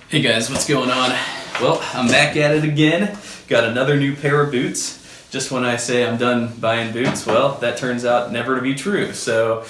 Hey guys, what's going on? Well, I'm back at it again. Got another new pair of boots. Just when I say I'm done buying boots, well, that turns out never to be true. So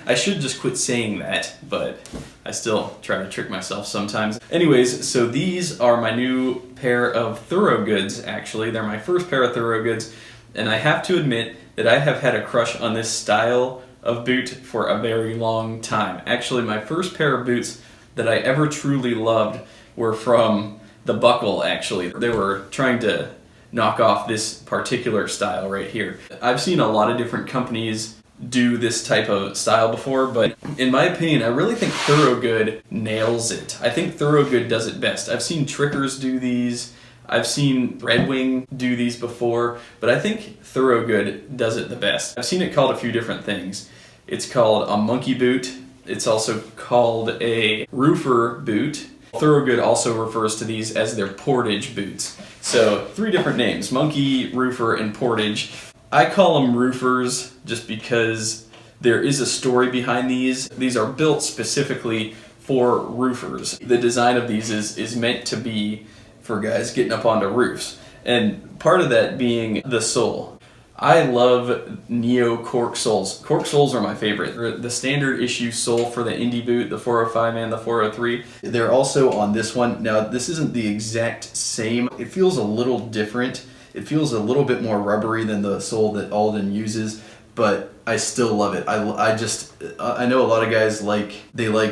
I should just quit saying that, but I still try to trick myself sometimes. Anyways, so these are my new pair of Thorogoods, actually. They're my first pair of Thorogoods, and I have to admit that I have had a crush on this style of boot for a very long time. Actually, my first pair of boots that I ever truly loved were from the buckle, actually. They were trying to knock off this particular style right here. I've seen a lot of different companies do this type of style before, but in my opinion, I really think Thorogood nails it. I think Thorogood does it best. I've seen Trickers do these, I've seen Red Wing do these before, but I think Thorogood does it the best. I've seen it called a few different things. It's called a monkey boot. It's also called a roofer boot. Thorogood also refers to these as their Portage boots. So 3 different names, monkey, roofer, and Portage. I call them roofers just because there is a story behind these. These are built specifically for roofers. The design of these is meant to be for guys getting up onto roofs. And part of that being the sole. I love Neo cork soles. Cork soles are my favorite. The standard issue sole for the Indy boot, the 405 and the 403. They're also on this one. Now, this isn't the exact same. It feels a little different. It feels a little bit more rubbery than the sole that Alden uses, but I still love it. I know a lot of guys like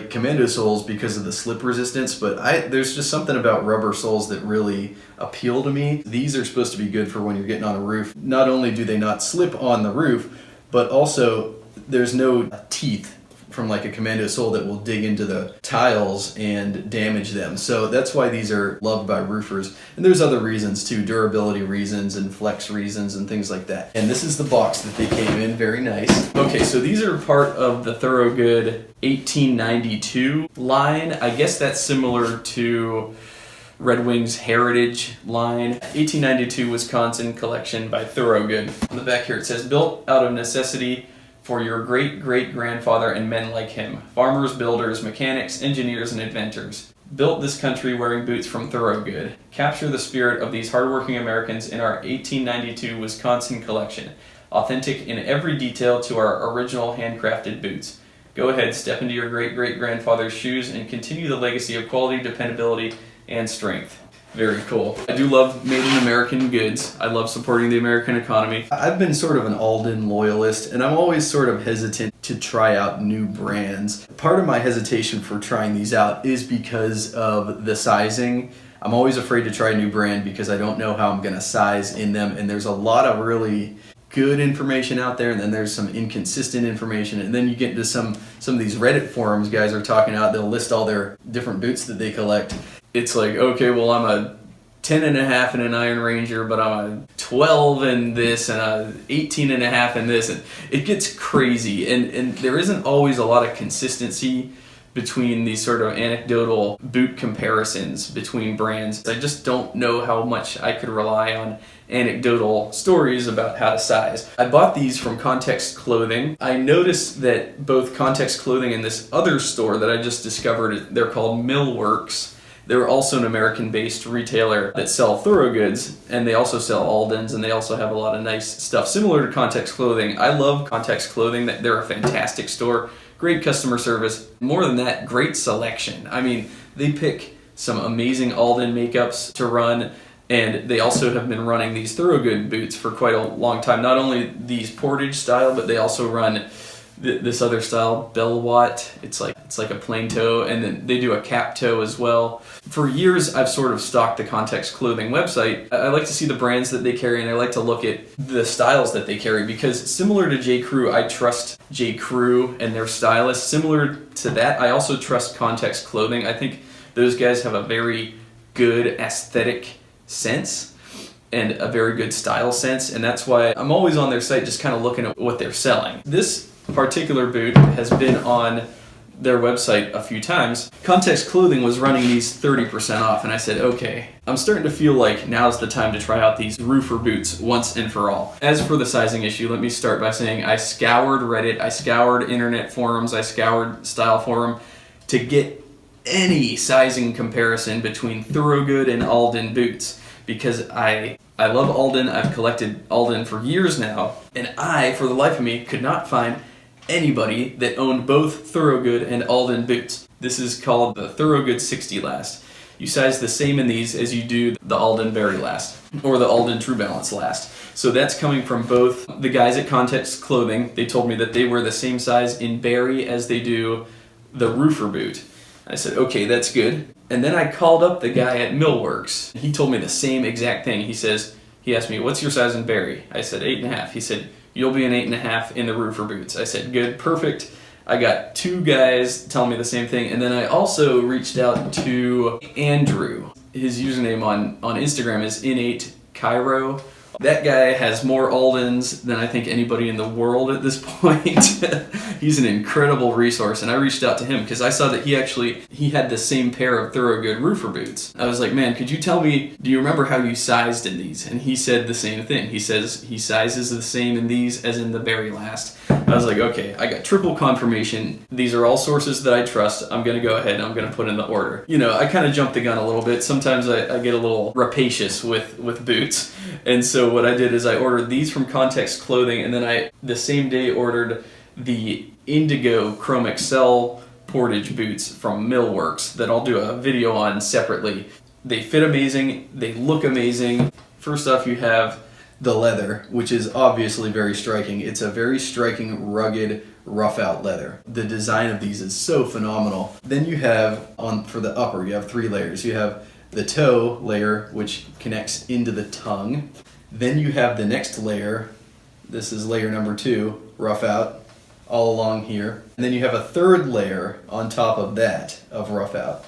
commando soles because of the slip resistance, but there's just something about rubber soles that really appeal to me. These are supposed to be good for when you're getting on a roof. Not only do they not slip on the roof, but also there's no teeth from like a commando sole that will dig into the tiles and damage them. So that's why these are loved by roofers. And there's other reasons too, durability reasons and flex reasons and things like that. And this is the box that they came in, very nice. Okay, so these are part of the Thorogood 1892 line. I guess that's similar to Red Wing's Heritage line. 1892 Wisconsin collection by Thorogood. On the back here it says, built out of necessity for your great-great-grandfather and men like him, farmers, builders, mechanics, engineers, and inventors. Built this country wearing boots from Thorogood. Capture the spirit of these hardworking Americans in our 1892 Wisconsin collection. Authentic in every detail to our original handcrafted boots. Go ahead, step into your great-great-grandfather's shoes and continue the legacy of quality, dependability, and strength. Very cool. I do love made in American goods. I love supporting the American economy. I've been sort of an Alden loyalist, and I'm always sort of hesitant to try out new brands. Part of my hesitation for trying these out is because of the sizing. I'm always afraid to try a new brand because I don't know how I'm gonna size in them, and there's a lot of really good information out there, and then there's some inconsistent information, and then you get into some of these Reddit forums guys are talking out, they'll list all their different boots that they collect. It's like, okay, well, I'm a 10.5 in an Iron Ranger, but I'm a 12 in this and a 18.5 in this, and it gets crazy, and there isn't always a lot of consistency between these sort of anecdotal boot comparisons between brands. I just don't know how much I could rely on anecdotal stories about how to size. I bought these from Context Clothing. I noticed that both Context Clothing and this other store that I just discovered, they're called Millworks. They're also an American-based retailer that sell Thorogoods, and they also sell Aldens, and they also have a lot of nice stuff similar to Context Clothing. I love Context Clothing. They're a fantastic store. Great customer service. More than that, great selection. I mean, they pick some amazing Alden makeups to run, and they also have been running these Thorogood boots for quite a long time. Not only these Portage style, but they also run this other style, Bellwatt. It's like a plain toe, and then they do a cap toe as well. For years, I've sort of stalked the Context Clothing website. I like to see the brands that they carry, and I like to look at the styles that they carry, because similar to J. Crew, I trust J. Crew and their stylists. Similar to that, I also trust Context Clothing. I think those guys have a very good aesthetic sense and a very good style sense, and that's why I'm always on their site just kind of looking at what they're selling. This particular boot has been on their website a few times. Context Clothing was running these 30% off, and I said, okay, I'm starting to feel like now's the time to try out these roofer boots once and for all. As for the sizing issue, let me start by saying I scoured Reddit, I scoured internet forums, I scoured Style Forum to get any sizing comparison between Thorogood and Alden boots, because I love Alden. I've collected Alden for years now, and I, for the life of me, could not find anybody that owned both Thorogood and Alden boots. This is called the Thorogood 60 Last. You size the same in these as you do the Alden Very Last, or the Alden True Balance Last. So that's coming from both the guys at Context Clothing. They told me that they wear the same size in Barry as they do the Roofer boot. I said, okay, that's good. And then I called up the guy at Millworks. He told me the same exact thing. He asked me, what's your size in Barry? I said, 8.5. He said, you'll be an 8.5 in the Roofer boots. I said, good, perfect. I got 2 guys telling me the same thing. And then I also reached out to Andrew. His username on Instagram is Innate Cairo. That guy has more Aldens than I think anybody in the world at this point. He's an incredible resource, and I reached out to him because I saw that he had the same pair of Thorogood Roofer boots. I was like, man, could you tell me, do you remember how you sized in these? And he said the same thing. He says he sizes the same in these as in the Very Last. I was like, okay, I got triple confirmation. These are all sources that I trust. I'm going to go ahead and I'm going to put in the order. You know, I kind of jumped the gun a little bit. Sometimes I get a little rapacious with boots. And so what I did is I ordered these from Context Clothing, and then I, the same day, ordered the Indigo Chrome Excel Portage boots from Millworks that I'll do a video on separately. They fit amazing. They look amazing. First off, you have the leather, which is obviously very striking. It's a very striking, rugged, rough out leather. The design of these is so phenomenal. Then you have, for the upper, you have 3 layers. You have the toe layer, which connects into the tongue. Then you have the next layer. This is layer number 2, rough out, all along here. And then you have a 3rd layer on top of that of rough out.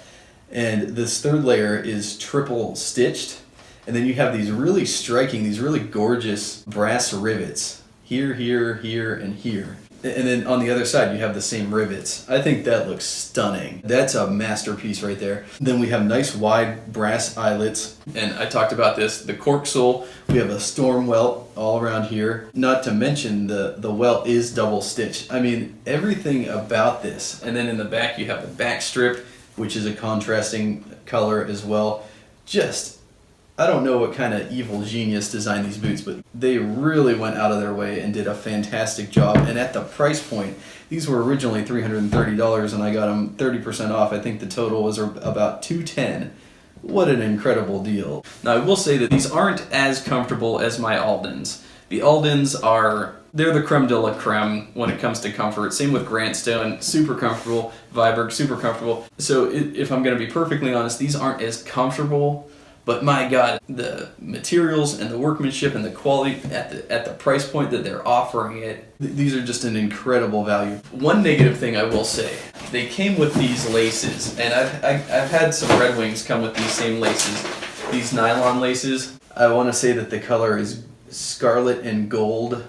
And this 3rd layer is triple stitched. And then you have these really striking, these really gorgeous brass rivets here, here, here, and here. And then on the other side, you have the same rivets. I think that looks stunning. That's a masterpiece right there. Then we have nice wide brass eyelets. And I talked about this, the cork sole. We have a storm welt all around here. Not to mention the welt is double stitched. I mean, everything about this. And then in the back, you have the back strip, which is a contrasting color as well. I don't know what kind of evil genius designed these boots, but they really went out of their way and did a fantastic job. And at the price point, these were originally $330 and I got them 30% off. I think the total was about $210. What an incredible deal. Now I will say that these aren't as comfortable as my Aldens. The Aldens they're the creme de la creme when it comes to comfort. Same with Grantstone, super comfortable. Viberg, super comfortable. So if I'm going to be perfectly honest, these aren't as comfortable. But my God, the materials and the workmanship and the quality at the price point that they're offering it, these are just an incredible value. One negative thing I will say, they came with these laces, and I've had some Red Wings come with these same laces, these nylon laces. I want to say that the color is scarlet and gold.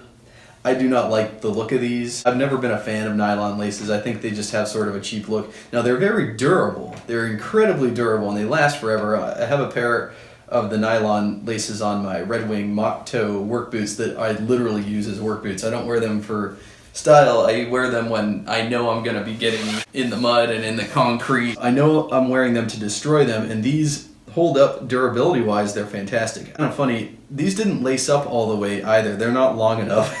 I do not like the look of these. I've never been a fan of nylon laces. I think they just have sort of a cheap look. Now they're very durable. They're incredibly durable and they last forever. I have a pair of the nylon laces on my Red Wing mock toe work boots that I literally use as work boots. I don't wear them for style. I wear them when I know I'm going to be getting in the mud and in the concrete. I know I'm wearing them to destroy them, and these hold up durability wise. They're fantastic. Kind of funny, these didn't lace up all the way either. They're not long enough.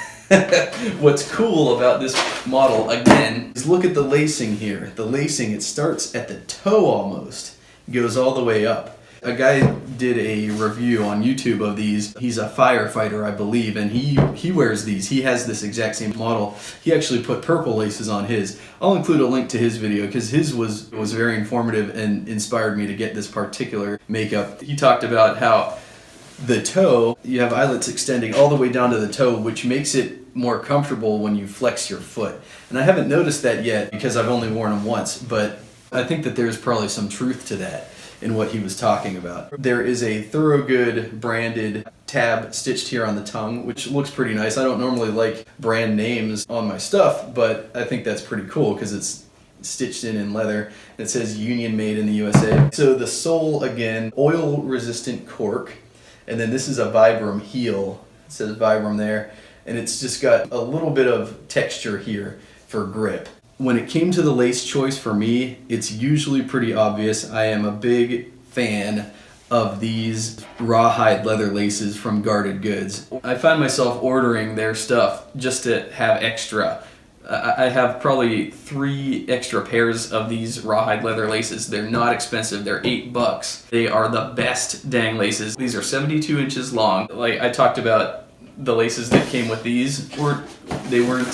What's cool about this model, again, is look at the lacing here. The lacing, it starts at the toe almost, goes all the way up. A guy did a review on YouTube of these. He's a firefighter, I believe, and he wears these. He has this exact same model. He actually put purple laces on his. I'll include a link to his video because his was very informative and inspired me to get this particular makeup. He talked about how the toe, you have eyelets extending all the way down to the toe, which makes it more comfortable when you flex your foot. And I haven't noticed that yet because I've only worn them once, but I think that there's probably some truth to that in what he was talking about. There is a Thorogood branded tab stitched here on the tongue, which looks pretty nice. I don't normally like brand names on my stuff, but I think that's pretty cool because it's stitched in leather. It says Union Made in the USA. So the sole, again, oil resistant cork. And then this is a Vibram heel. It says Vibram there. And it's just got a little bit of texture here for grip. When it came to the lace choice for me, it's usually pretty obvious. I am a big fan of these rawhide leather laces from Guarded Goods. I find myself ordering their stuff just to have extra. I have probably 3 extra pairs of these rawhide leather laces. They're not expensive, they're $8. They are the best dang laces. These are 72 inches long. Like I talked about, the laces that came with these weren't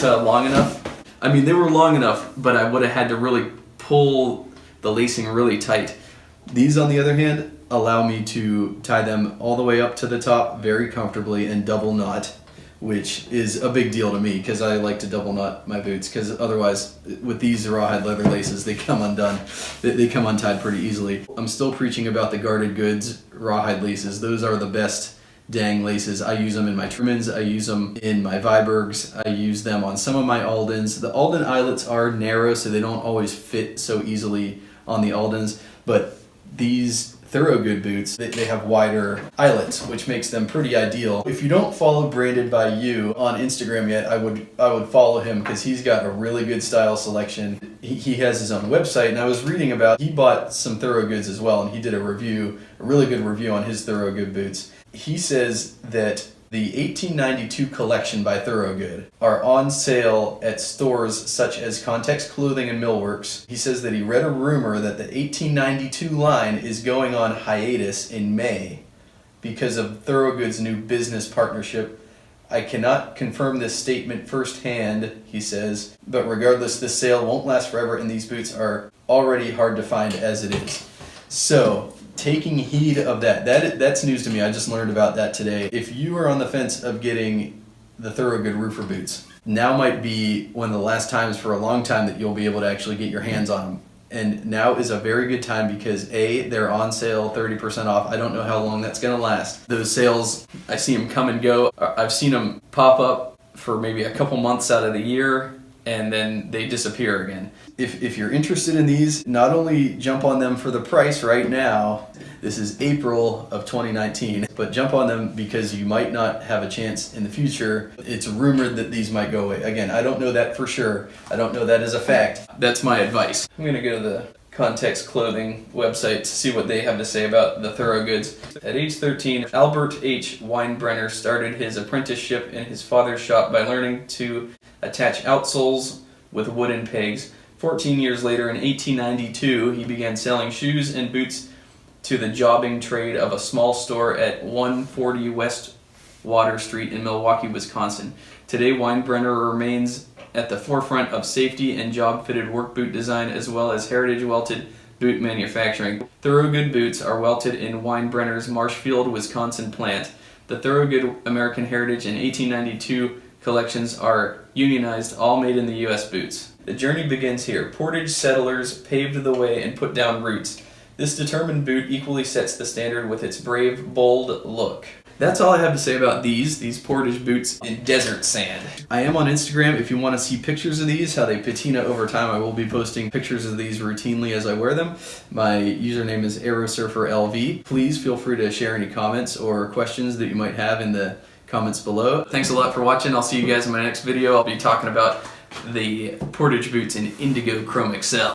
long enough. I mean, they were long enough, but I would have had to really pull the lacing really tight. These, on the other hand, allow me to tie them all the way up to the top very comfortably and double knot, which is a big deal to me because I like to double knot my boots, because otherwise with these rawhide leather laces, they come undone. They come untied pretty easily. I'm still preaching about the Guarded Goods rawhide laces. Those are the best dang laces. I use them in my Trummans, I use them in my Vibergs, I use them on some of my Aldens. The Alden eyelets are narrow, so they don't always fit so easily on the Aldens, but these Thorogood boots, they have wider eyelets, which makes them pretty ideal. If you don't follow Branded by You on Instagram yet, I would follow him, because he's got a really good style selection. He has his own website, and I was reading about, he bought some Thorogoods as well, and he did a really good review on his Thorogood boots. He says that the 1892 collection by Thorogood are on sale at stores such as Context Clothing and Millworks. He says that he read a rumor that the 1892 line is going on hiatus in May because of Thorogood's new business partnership. I cannot confirm this statement firsthand, he says, but regardless, this sale won't last forever, and these boots are already hard to find as it is. So, taking heed of that's news to me. I just learned about that today. If you are on the fence of getting the Thorogood roofer boots, now might be one of the last times for a long time that you'll be able to actually get your hands on them. And now is a very good time because A, they're on sale 30% off. I don't know how long that's gonna last. Those sales, I see them come and go. I've seen them pop up for maybe a couple months out of the year, and then they disappear again. If you're interested in these, not only jump on them for the price right now, this is April of 2019, but jump on them because you might not have a chance in the future. It's rumored that these might go away. Again, I don't know that for sure. I don't know that as a fact. That's my advice. I'm gonna go to the Context Clothing website to see what they have to say about the Thorogoods. At age 13, Albert H. Weinbrenner started his apprenticeship in his father's shop by learning to attach outsoles with wooden pegs. 14 years later, in 1892, he began selling shoes and boots to the jobbing trade of a small store at 140 West Water Street in Milwaukee, Wisconsin. Today, Weinbrenner remains at the forefront of safety and job-fitted work boot design, as well as heritage welted boot manufacturing. Thorogood boots are welted in Weinbrenner's Marshfield, Wisconsin plant. The Thorogood American Heritage and 1892 collections are unionized, all made in the U.S. boots. The journey begins here. Portage settlers paved the way and put down roots. This determined boot equally sets the standard with its brave, bold look. That's all I have to say about these Portage boots in desert sand. I am on Instagram if you want to see pictures of these, how they patina over time. I will be posting pictures of these routinely as I wear them. My username is AeroSurferLV. Please feel free to share any comments or questions that you might have in the comments below. Thanks a lot for watching. I'll see you guys in my next video. I'll be talking about the Portage boots in Indigo Chrome XL.